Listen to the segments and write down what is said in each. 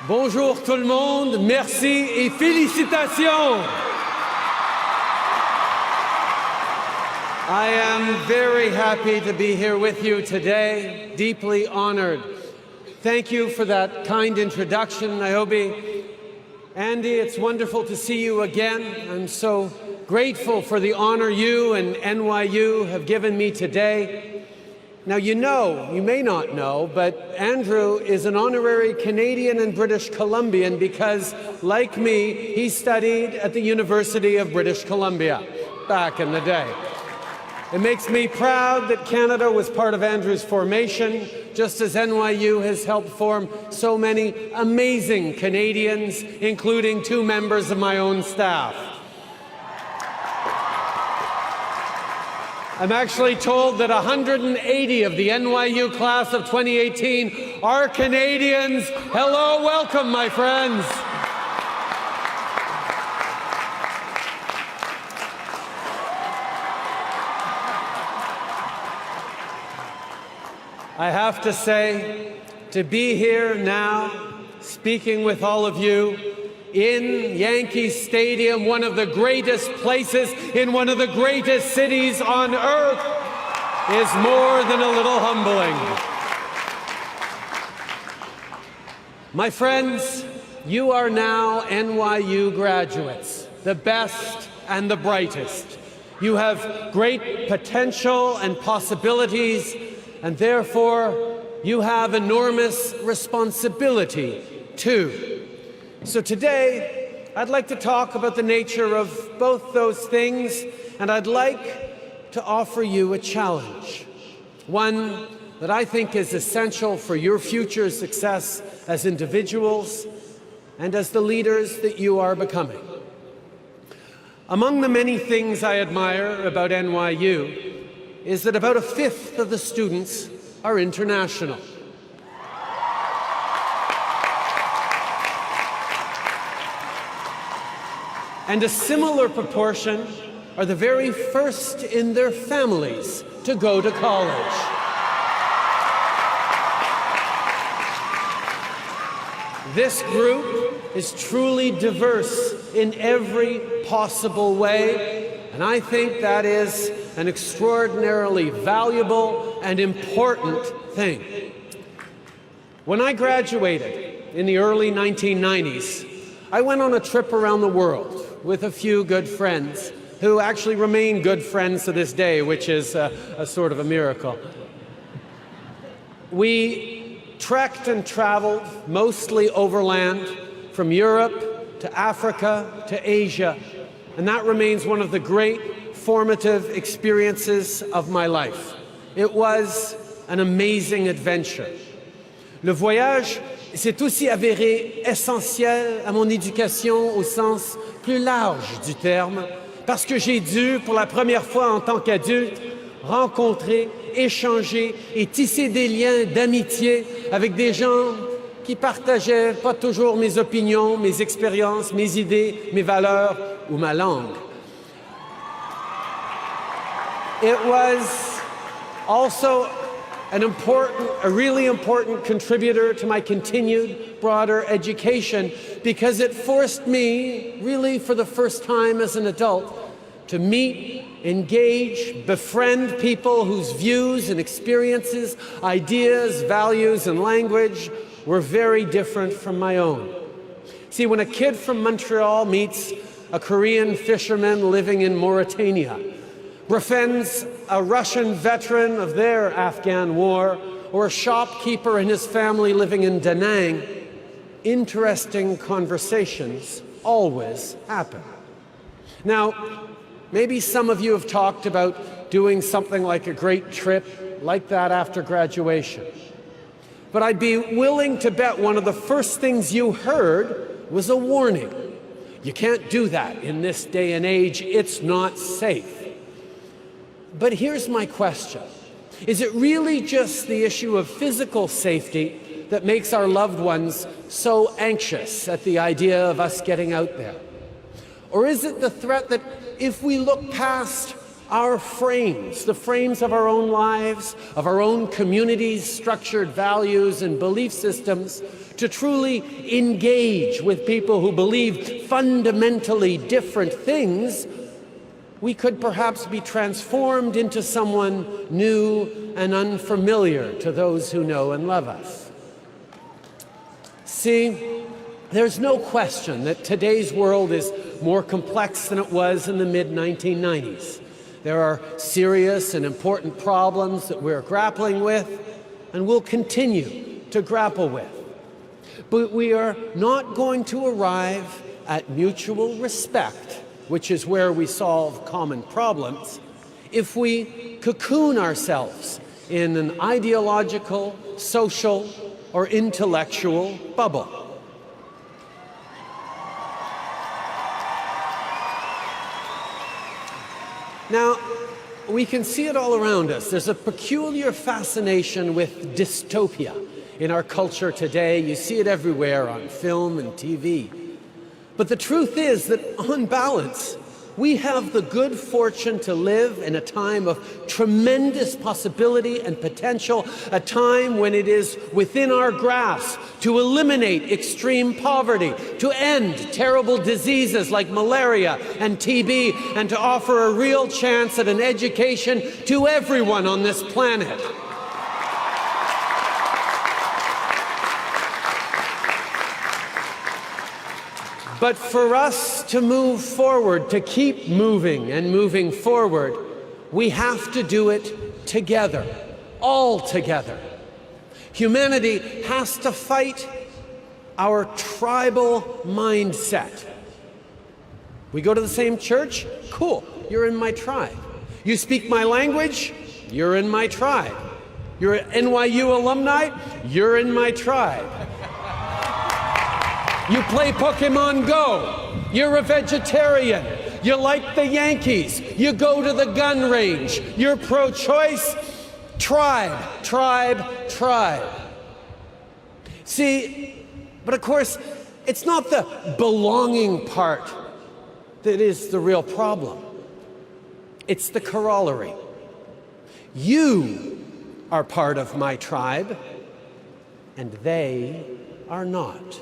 Bonjour tout le monde, merci et félicitations. I am very happy to be here with you today, deeply honored. Thank you for that kind introduction, Niobe. Andy, it's wonderful to see you again. I'm so grateful for the honor you and NYU have given me today. Now, you may not know, but Andrew is an honorary Canadian and British Columbian because, like me, he studied at the University of British Columbia back in the day. It makes me proud that Canada was part of Andrew's formation, just as NYU has helped form so many amazing Canadians, including 2 members of my own staff. I'm actually told that 180 of the NYU class of 2018 are Canadians. Hello, welcome, my friends. I have to say, to be here now, speaking with all of you, in Yankee Stadium, one of the greatest places in one of the greatest cities on earth, is more than a little humbling. My friends, you are now NYU graduates, the best and the brightest. You have great potential and possibilities, and therefore you have enormous responsibility too. So today, I'd like to talk about the nature of both those things, and I'd like to offer you a challenge, one that I think is essential for your future success as individuals and as the leaders that you are becoming. Among the many things I admire about NYU is that about 1/5 of the students are international. And a similar proportion are the very first in their families to go to college. This group is truly diverse in every possible way, and I think that is an extraordinarily valuable and important thing. When I graduated in the early 1990s, I went on a trip around the world with a few good friends who actually remain good friends to this day, which is a sort of a miracle. We trekked and traveled, mostly overland, from Europe to Africa to Asia, and that remains one of the great formative experiences of my life. It was an amazing adventure. Le voyage s'est aussi avéré essentiel à mon éducation au sens plus large du terme, parce que j'ai dû, pour la première fois en tant qu'adulte, rencontrer, échanger et tisser des liens d'amitié avec des gens qui partageaient pas toujours mes opinions, mes expériences, mes idées, mes valeurs ou ma langue. It was also a really important contributor to my continued broader education because it forced me, really for the first time as an adult, to meet, engage, befriend people whose views and experiences, ideas, values, and language were very different from my own. See, when a kid from Montreal meets a Korean fisherman living in Mauritania, befriends a Russian veteran of their Afghan war, or a shopkeeper and his family living in Da Nang, interesting conversations always happen. Now, maybe some of you have talked about doing something like a great trip like that after graduation. But I'd be willing to bet one of the first things you heard was a warning. You can't do that in this day and age. It's not safe. But here's my question. Is it really just the issue of physical safety that makes our loved ones so anxious at the idea of us getting out there? Or is it the threat that if we look past our frames, the frames of our own lives, of our own communities' structured values and belief systems, to truly engage with people who believe fundamentally different things, we could perhaps be transformed into someone new and unfamiliar to those who know and love us. See, there's no question that today's world is more complex than it was in the mid-1990s. There are serious and important problems that we're grappling with and will continue to grapple with. But we are not going to arrive at mutual respect, which is where we solve common problems, if we cocoon ourselves in an ideological, social, or intellectual bubble. Now, we can see it all around us. There's a peculiar fascination with dystopia in our culture today. You see it everywhere on film and TV. But the truth is that, on balance, we have the good fortune to live in a time of tremendous possibility and potential, a time when it is within our grasp to eliminate extreme poverty, to end terrible diseases like malaria and TB, and to offer a real chance at an education to everyone on this planet. But for us to move forward, to keep moving and moving forward, we have to do it together, all together. Humanity has to fight our tribal mindset. We go to the same church? Cool, you're in my tribe. You speak my language? You're in my tribe. You're an NYU alumni? You're in my tribe. You play Pokemon Go. You're a vegetarian. You like the Yankees. You go to the gun range. You're pro-choice. Tribe, tribe, tribe. See, but of course, it's not the belonging part that is the real problem. It's the corollary. You are part of my tribe, and they are not.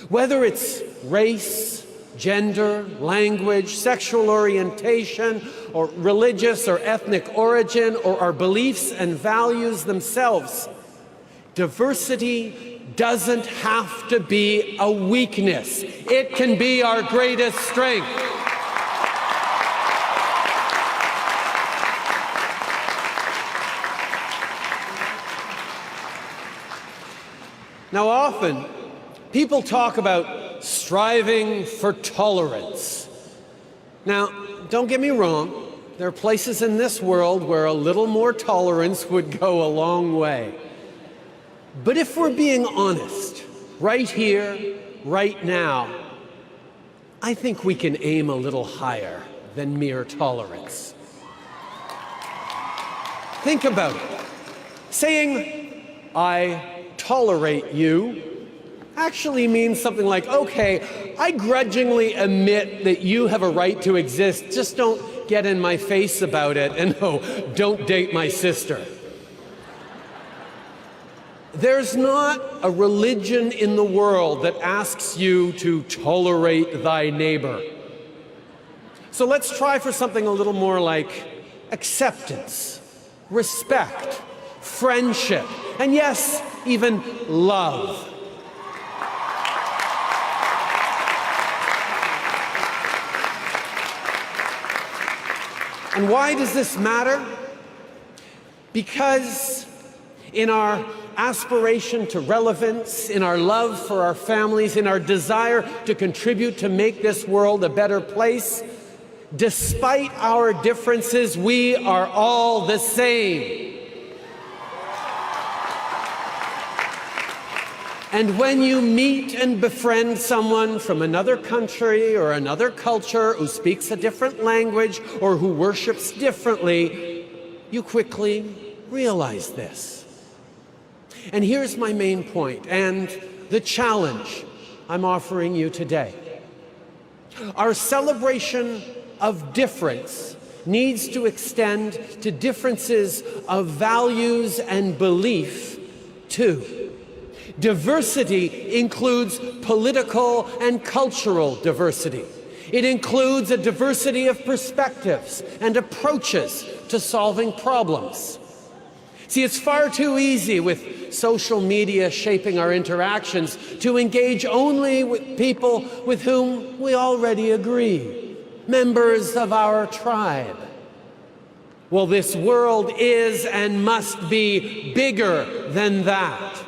Whether it's race, gender, language, sexual orientation, or religious or ethnic origin, or our beliefs and values themselves, diversity doesn't have to be a weakness. It can be our greatest strength. Now, often, people talk about striving for tolerance. Now, don't get me wrong, there are places in this world where a little more tolerance would go a long way. But if we're being honest, right here, right now, I think we can aim a little higher than mere tolerance. Think about it. Saying, I tolerate you, actually means something like, okay, I grudgingly admit that you have a right to exist, just don't get in my face about it, and no, don't date my sister. There's not a religion in the world that asks you to tolerate thy neighbor. So let's try for something a little more like acceptance, respect, friendship, and yes, even love. And why does this matter? Because in our aspiration to relevance, in our love for our families, in our desire to contribute to make this world a better place, despite our differences, we are all the same. And when you meet and befriend someone from another country or another culture who speaks a different language or who worships differently, you quickly realize this. And here's my main point and the challenge I'm offering you today. Our celebration of difference needs to extend to differences of values and belief, too. Diversity includes political and cultural diversity. It includes a diversity of perspectives and approaches to solving problems. See, it's far too easy with social media shaping our interactions to engage only with people with whom we already agree, members of our tribe. Well, this world is and must be bigger than that.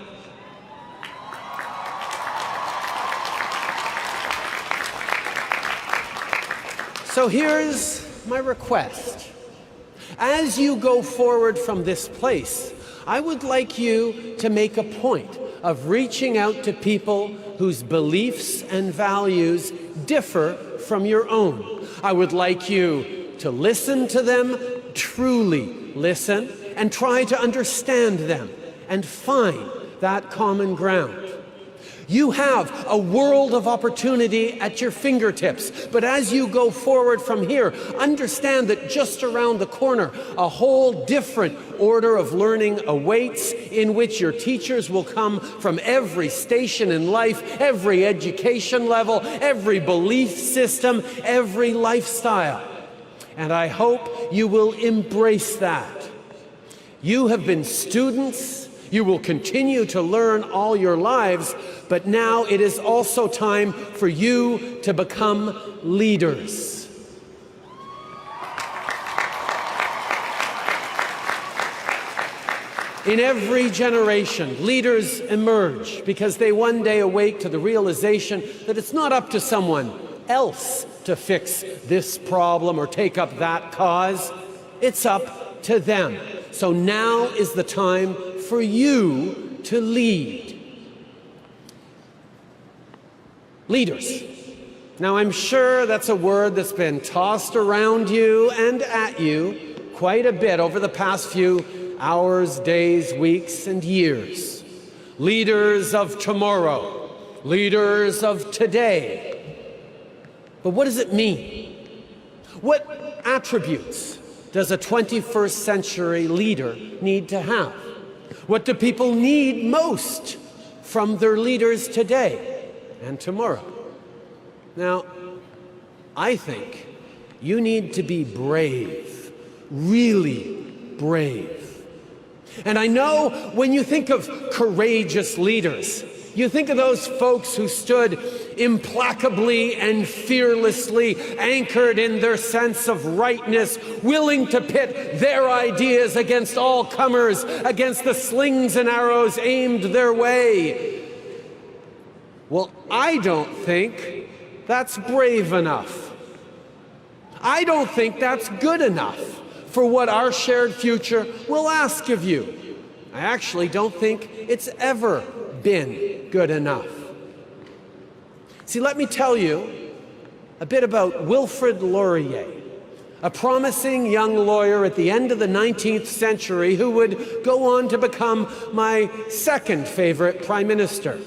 So here's my request. As you go forward from this place, I would like you to make a point of reaching out to people whose beliefs and values differ from your own. I would like you to listen to them, truly listen, and try to understand them and find that common ground. You have a world of opportunity at your fingertips, but as you go forward from here, understand that just around the corner, a whole different order of learning awaits, in which your teachers will come from every station in life, every education level, every belief system, every lifestyle. And I hope you will embrace that. You have been students. You will continue to learn all your lives, but now it is also time for you to become leaders. In every generation, leaders emerge because they one day awake to the realization that it's not up to someone else to fix this problem or take up that cause. It's up to them. So now is the time for you to lead. Leaders. Now, I'm sure that's a word that's been tossed around you and at you quite a bit over the past few hours, days, weeks, and years. Leaders of tomorrow. Leaders of today. But what does it mean? What attributes does a 21st century leader need to have? What do people need most from their leaders today and tomorrow? Now, I think you need to be brave, really brave. And I know when you think of courageous leaders, you think of those folks who stood implacably and fearlessly anchored in their sense of rightness, willing to pit their ideas against all comers, against the slings and arrows aimed their way. Well, I don't think that's brave enough. I don't think that's good enough for what our shared future will ask of you. I actually don't think it's ever been good enough. See, let me tell you a bit about Wilfrid Laurier, a promising young lawyer at the end of the 19th century who would go on to become my second favorite prime minister.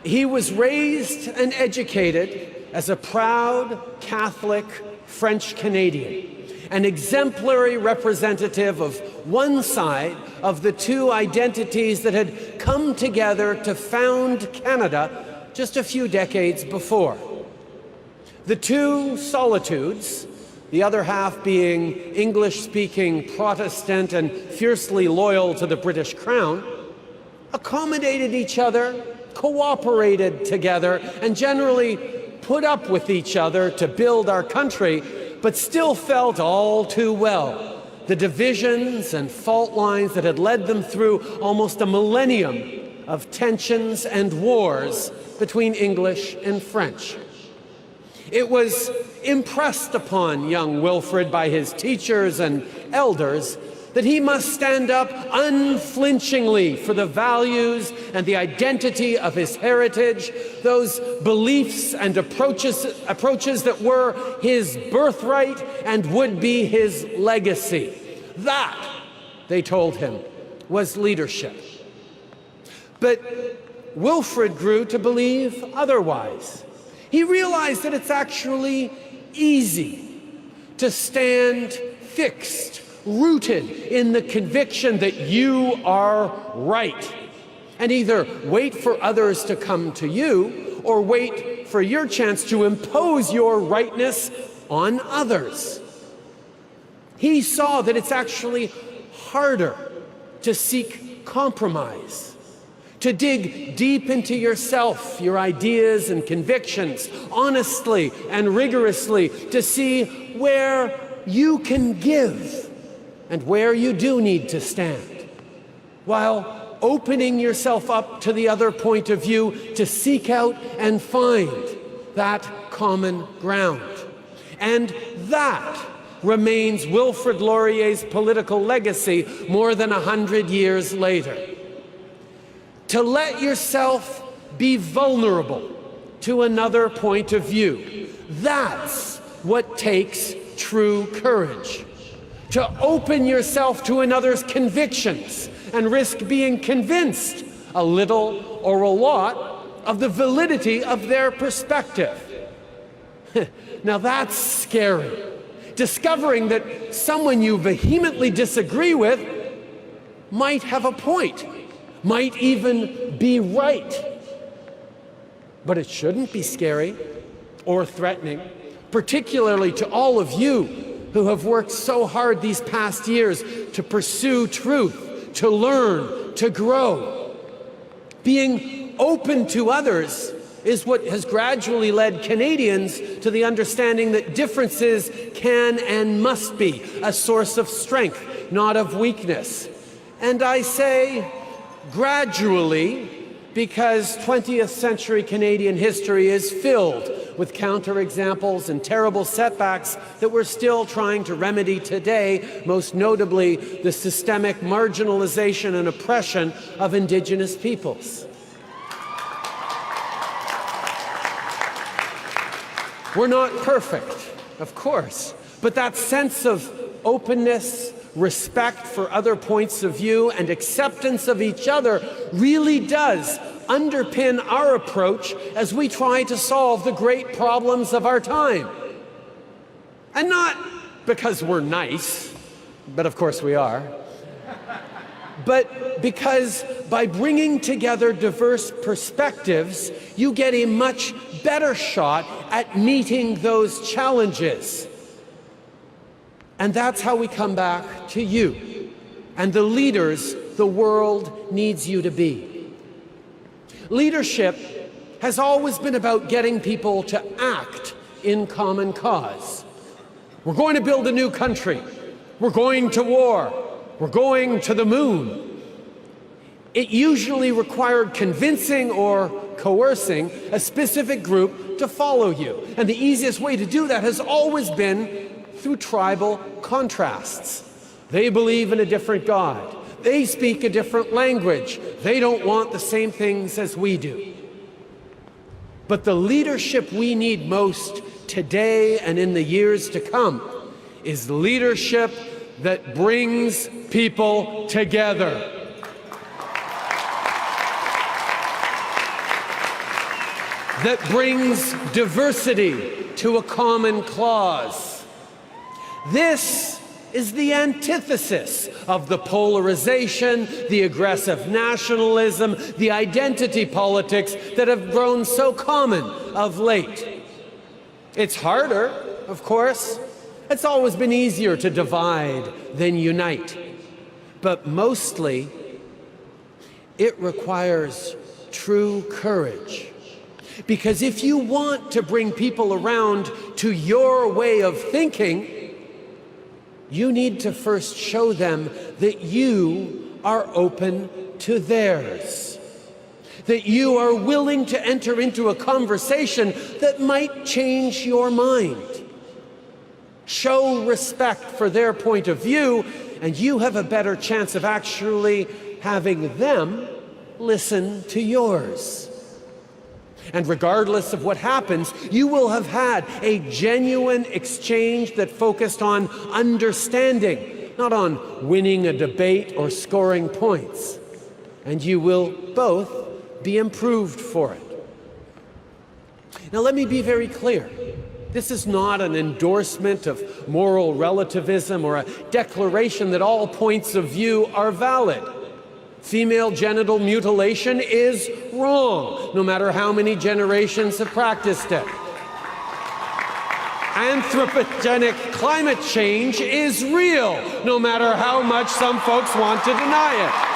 He was raised and educated as a proud Catholic French Canadian, an exemplary representative of one side of the two identities that had come together to found Canada just a few decades before. The two solitudes, the other half being English-speaking Protestant and fiercely loyal to the British Crown, accommodated each other, cooperated together, and generally put up with each other to build our country, but still felt all too well the divisions and fault lines that had led them through almost a millennium of tensions and wars between English and French. It was impressed upon young Wilfrid by his teachers and elders that he must stand up unflinchingly for the values and the identity of his heritage, those beliefs and approaches that were his birthright and would be his legacy. That, they told him, was leadership. But Wilfrid grew to believe otherwise. He realized that it's actually easy to stand fixed, rooted in the conviction that you are right, and either wait for others to come to you or wait for your chance to impose your rightness on others. He saw that it's actually harder to seek compromise, to dig deep into yourself, your ideas and convictions, honestly and rigorously, to see where you can give and where you do need to stand, while opening yourself up to the other point of view to seek out and find that common ground. And that remains Wilfrid Laurier's political legacy more than 100 years later. To let yourself be vulnerable to another point of view, that's what takes true courage. To open yourself to another's convictions and risk being convinced, a little or a lot, of the validity of their perspective. Now that's scary. Discovering that someone you vehemently disagree with might have a point, might even be right. But it shouldn't be scary or threatening, particularly to all of you who have worked so hard these past years to pursue truth, to learn, to grow. Being open to others is what has gradually led Canadians to the understanding that differences can and must be a source of strength, not of weakness. And I say gradually because 20th century Canadian history is filled with counterexamples and terrible setbacks that we're still trying to remedy today, most notably the systemic marginalization and oppression of Indigenous peoples. We're not perfect, of course, but that sense of openness, respect for other points of view, and acceptance of each other really does underpin our approach as we try to solve the great problems of our time. And not because we're nice, but of course we are, but because by bringing together diverse perspectives, you get a much better shot at meeting those challenges. And that's how we come back to you and the leaders the world needs you to be. Leadership has always been about getting people to act in common cause. We're going to build a new country. We're going to war. We're going to the moon. It usually required convincing or coercing a specific group to follow you. And the easiest way to do that has always been through tribal contrasts. They believe in a different God. They speak a different language. They don't want the same things as we do. But the leadership we need most today and in the years to come is leadership that brings people together. That brings diversity to a common cause. This is the antithesis of the polarization, the aggressive nationalism, the identity politics that have grown so common of late. It's harder, of course. It's always been easier to divide than unite. But mostly, it requires true courage. Because if you want to bring people around to your way of thinking, you need to first show them that you are open to theirs. That you are willing to enter into a conversation that might change your mind. Show respect for their point of view, and you have a better chance of actually having them listen to yours. And regardless of what happens, you will have had a genuine exchange that focused on understanding, not on winning a debate or scoring points. And you will both be improved for it. Now let me be very clear. This is not an endorsement of moral relativism or a declaration that all points of view are valid. Female genital mutilation is wrong, no matter how many generations have practiced it. Anthropogenic climate change is real, no matter how much some folks want to deny it.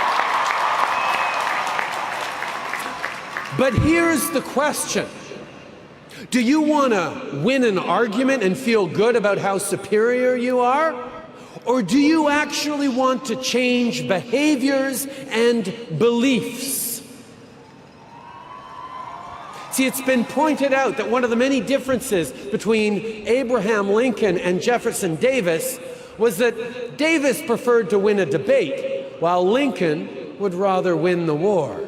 But here's the question. Do you want to win an argument and feel good about how superior you are? Or do you actually want to change behaviors and beliefs? See, it's been pointed out that one of the many differences between Abraham Lincoln and Jefferson Davis was that Davis preferred to win a debate, while Lincoln would rather win the war.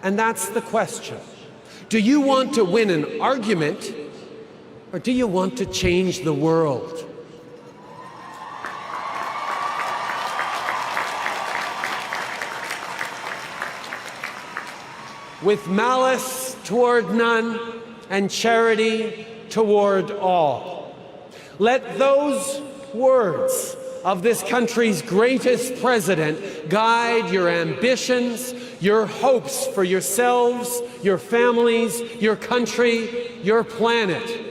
And that's the question. Do you want to win an argument, or do you want to change the world? With malice toward none and charity toward all. Let those words of this country's greatest president guide your ambitions, your hopes for yourselves, your families, your country, your planet.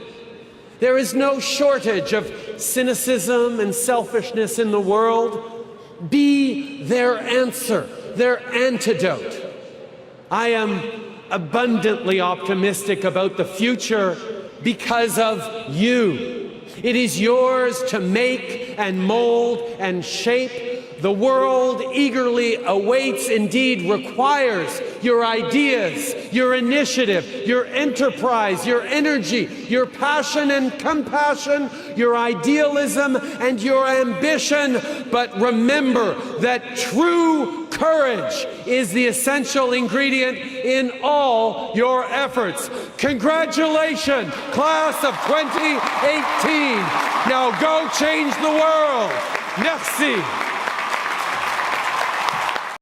There is no shortage of cynicism and selfishness in the world. Be their answer, their antidote. I am abundantly optimistic about the future because of you. It is yours to make and mold and shape. The world eagerly awaits, indeed requires, your ideas, your initiative, your enterprise, your energy, your passion and compassion, your idealism and your ambition. But remember that true courage is the essential ingredient in all your efforts. Congratulations, class of 2018. Now go change the world. Merci.